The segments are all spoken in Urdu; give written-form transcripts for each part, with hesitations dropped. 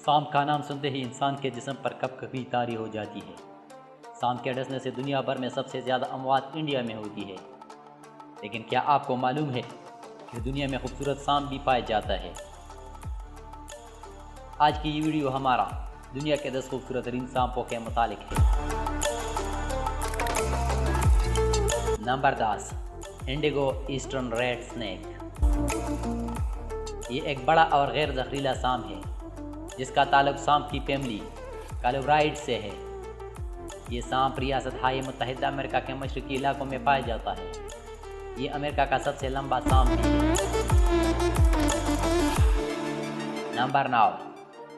سانپ کا نام سنتے ہی انسان کے جسم پر کپ کپی طاری ہو جاتی ہے۔ سانپ کے ڈسنے سے دنیا بھر میں سب سے زیادہ اموات انڈیا میں ہوتی ہے۔ لیکن کیا آپ کو معلوم ہے کہ دنیا میں خوبصورت سانپ بھی پایا جاتا ہے؟ آج کی یہ ویڈیو ہمارا دنیا کے 10 خوبصورت ترین سانپوں کے متعلق ہے۔ نمبر 10، انڈیگو ایسٹرن ریڈ سنیک۔ یہ ایک بڑا اور غیر زہریلا سانپ ہے جس کا تعلق سانپ کی فیملی کالورائڈ سے ہے۔ یہ سانپ ریاست ہائے متحدہ امریکہ کے مشرقی علاقوں میں پایا جاتا ہے۔ یہ امریکہ کا سب سے لمبا سانپ بھی ہے۔ نمبر 9،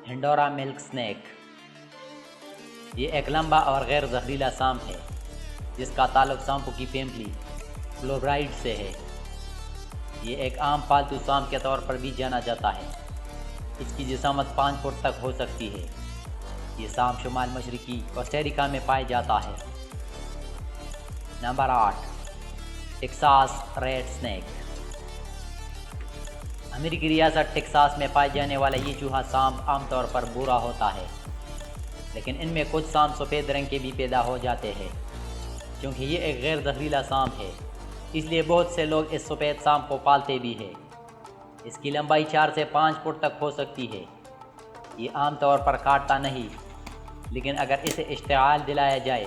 ہنڈورا ملک سنیک۔ یہ ایک لمبا اور غیر زہریلا سانپ ہے جس کا تعلق سانپوں کی فیملی کالورائڈ سے ہے۔ یہ ایک عام پالتو سانپ کے طور پر بھی جانا جاتا ہے۔ اس کی جسامت 5 فٹ تک ہو سکتی ہے۔ یہ سانپ شمال مشرقی کوسٹاریکا میں پایا جاتا ہے۔ نمبر 8، ٹیکساس ریڈ سنیک۔ امریکی ریاست ٹیکساس میں پائے جانے والا یہ چوہا سانپ عام طور پر بھورا ہوتا ہے، لیکن ان میں کچھ سانپ سفید رنگ کے بھی پیدا ہو جاتے ہیں۔ کیونکہ یہ ایک غیر زہریلا سانپ ہے، اس لیے بہت سے لوگ اس سفید سانپ کو پالتے بھی ہیں۔ اس کی لمبائی 4 سے 5 فٹ تک ہو سکتی ہے۔ یہ عام طور پر کاٹتا نہیں، لیکن اگر اسے اشتعال دلایا جائے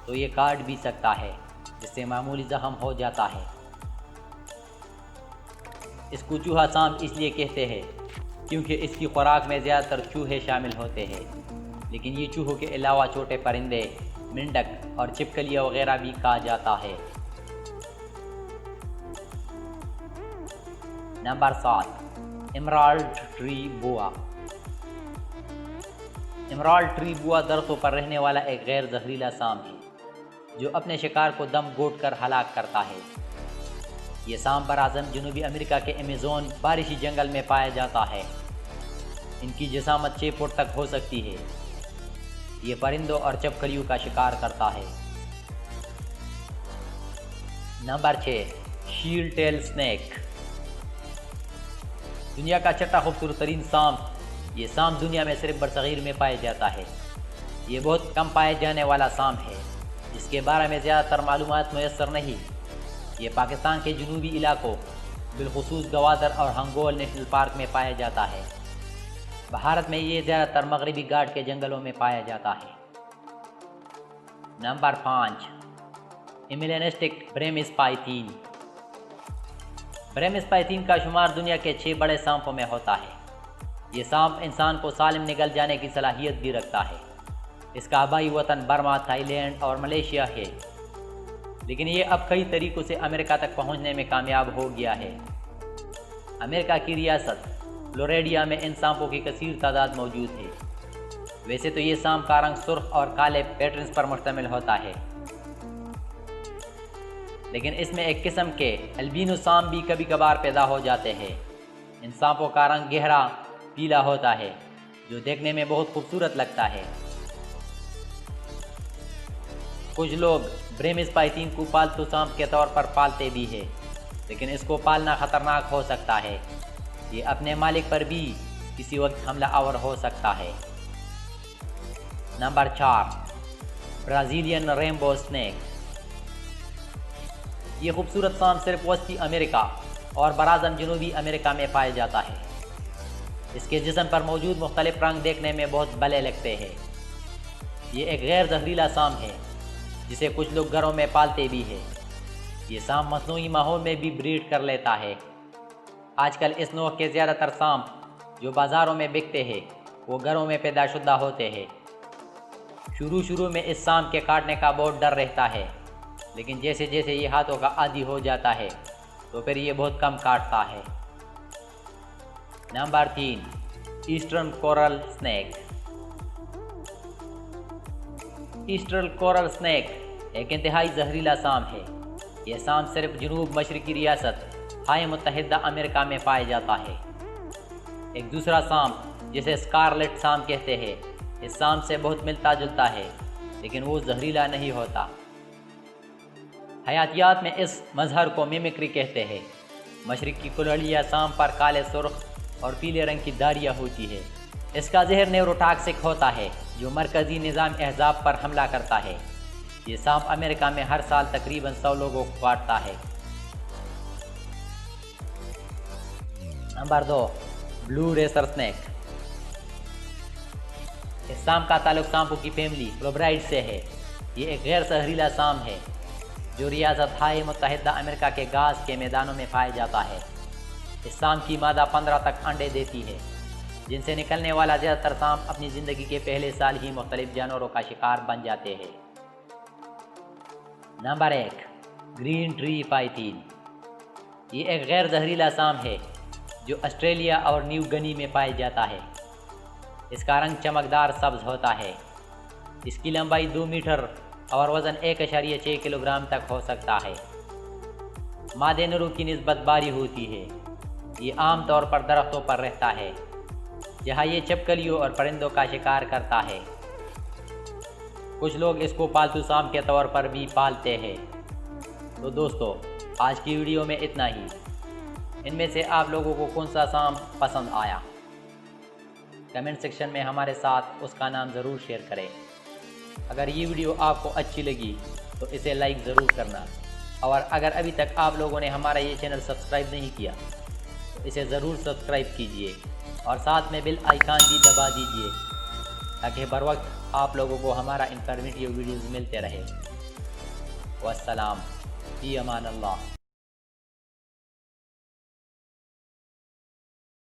تو یہ کاٹ بھی سکتا ہے، جس سے معمولی زخم ہو جاتا ہے۔ اس کو چوہا سانپ اس لیے کہتے ہیں کیونکہ اس کی خوراک میں زیادہ تر چوہے شامل ہوتے ہیں، لیکن یہ چوہوں کے علاوہ چھوٹے پرندے، مینڈک اور چھپکلیاں وغیرہ بھی کھا جاتا ہے۔ نمبر 7، ایمرالڈ ٹری بوا۔ ایمرالڈ ٹری بوا درختوں پر رہنے والا ایک غیر زہریلا سانپ ہے جو اپنے شکار کو دم گھونٹ کر ہلاک کرتا ہے۔ یہ سانپ براعظم جنوبی امریکہ کے ایمیزون بارشی جنگل میں پایا جاتا ہے۔ ان کی جسامت 6 فٹ تک ہو سکتی ہے۔ یہ پرندوں اور چھپکلیوں کا شکار کرتا ہے۔ Number 6، shell tell snack. دنیا کا چھٹا خوبصورت ترین سانپ۔ یہ سانپ دنیا میں صرف برصغیر میں پایا جاتا ہے۔ یہ بہت کم پائے جانے والا سانپ ہے جس کے بارے میں زیادہ تر معلومات میسر نہیں۔ یہ پاکستان کے جنوبی علاقوں بالخصوص گوادر اور ہنگول نیشنل پارک میں پایا جاتا ہے۔ بھارت میں یہ زیادہ تر مغربی گھاٹ کے جنگلوں میں پایا جاتا ہے۔ نمبر 5، ایمیلینسٹک بریمس پائتھین۔ بریمس پائتھین کا شمار دنیا کے 6 بڑے سانپوں میں ہوتا ہے۔ یہ سانپ انسان کو سالم نگل جانے کی صلاحیت بھی رکھتا ہے۔ اس کا آبائی وطن برما، تھائی لینڈ اور ملیشیا ہے، لیکن یہ اب کئی طریقوں سے امریکہ تک پہنچنے میں کامیاب ہو گیا ہے۔ امریکہ کی ریاست فلوریڈا میں ان سانپوں کی کثیر تعداد موجود ہے۔ ویسے تو یہ سانپ کا رنگ سرخ اور کالے پیٹرنز پر مشتمل ہوتا ہے، لیکن اس میں ایک قسم کے البینو سانپ بھی کبھی کبھار پیدا ہو جاتے ہیں۔ ان سانپوں کا رنگ گہرا پیلا ہوتا ہے جو دیکھنے میں بہت خوبصورت لگتا ہے۔ کچھ لوگ بریمس پائتھین کو پالتو سانپ کے طور پر پالتے بھی ہیں، لیکن اس کو پالنا خطرناک ہو سکتا ہے۔ یہ اپنے مالک پر بھی کسی وقت حملہ آور ہو سکتا ہے۔ Number 4، Brazilian Rambo snack. یہ خوبصورت سانپ صرف وسطی امریکہ اور براعظم جنوبی امریکہ میں پایا جاتا ہے۔ اس کے جسم پر موجود مختلف رنگ دیکھنے میں بہت بھلے لگتے ہیں۔ یہ ایک غیر زہریلا سانپ ہے جسے کچھ لوگ گھروں میں پالتے بھی ہیں۔ یہ سانپ مصنوعی ماحول میں بھی بریڈ کر لیتا ہے۔ آج کل اس نوع کے زیادہ تر سانپ جو بازاروں میں بکتے ہیں وہ گھروں میں پیدا شدہ ہوتے ہیں۔ شروع میں اس سانپ کے کاٹنے کا بہت ڈر رہتا ہے، لیکن جیسے جیسے یہ ہاتھوں کا عادی ہو جاتا ہے تو پھر یہ بہت کم کاٹتا ہے۔ نمبر 3، eastern coral snake. Eastern coral snake ایک انتہائی زہریلا سانپ ہے۔ یہ سانپ صرف جنوب مشرقی ریاست ہائے متحدہ امریکہ میں پایا جاتا ہے۔ ایک دوسرا سانپ جسے اسکارلیٹ سانپ کہتے ہیں، اس سانپ سے بہت ملتا جلتا ہے، لیکن وہ زہریلا نہیں ہوتا۔ حیاتیات میں اس مظہر کو میمکری کہتے ہیں۔ مشرقی کولولیا سانپ پر کالے، سرخ اور پیلے رنگ کی داڑیاں ہوتی ہے، اس کا زہر نیوروٹاکسک ہوتا ہے جو مرکزی نظام اعصاب پر حملہ کرتا ہے۔ یہ سانپ امریکہ میں ہر سال تقریباً 100 لوگوں کو کاٹتا ہے۔ نمبر 2، بلو ریسر سنیک۔ اس سانپ کا تعلق سانپوں کی فیملی کلوبرائڈ سے ہے۔ یہ ایک غیر زہریلا سانپ ہے جو ریاست ہائے متحدہ امریکہ کے گھاس کے میدانوں میں پایا جاتا ہے۔ اس سانپ کی مادہ 15 تک انڈے دیتی ہے، جن سے نکلنے والا زیادہ تر سانپ اپنی زندگی کے پہلے سال ہی مختلف جانوروں کا شکار بن جاتے ہیں۔ Number 1، green tree Python. یہ ایک غیر زہریلا سانپ ہے جو آسٹریلیا اور نیو گنی میں پایا جاتا ہے۔ اس کا رنگ چمکدار سبز ہوتا ہے۔ اس کی لمبائی 2 میٹر اور وزن 1.6 کلو گرام تک ہو سکتا ہے۔ مادے نرو کی نسبت بھاری ہوتی ہے۔ یہ عام طور پر درختوں پر رہتا ہے جہاں یہ چھپکلیوں اور پرندوں کا شکار کرتا ہے۔ کچھ لوگ اس کو پالتو سانپ کے طور پر بھی پالتے ہیں۔ تو دوستو، آج کی ویڈیو میں اتنا ہی۔ ان میں سے آپ لوگوں کو کون سا سانپ پسند آیا؟ کمنٹ سیکشن میں ہمارے ساتھ اس کا نام ضرور شیئر کریں۔ اگر یہ ویڈیو آپ کو اچھی لگی تو اسے لائک ضرور کرنا، اور اگر ابھی تک آپ لوگوں نے ہمارا یہ چینل سبسکرائب نہیں کیا تو اسے ضرور سبسکرائب کیجئے اور ساتھ میں بیل آئیکن بھی دبا دیجئے تاکہ بر وقت آپ لوگوں کو ہمارا انفارمیٹیو ویڈیوز ملتے رہے۔ والسلام، فی امان اللہ۔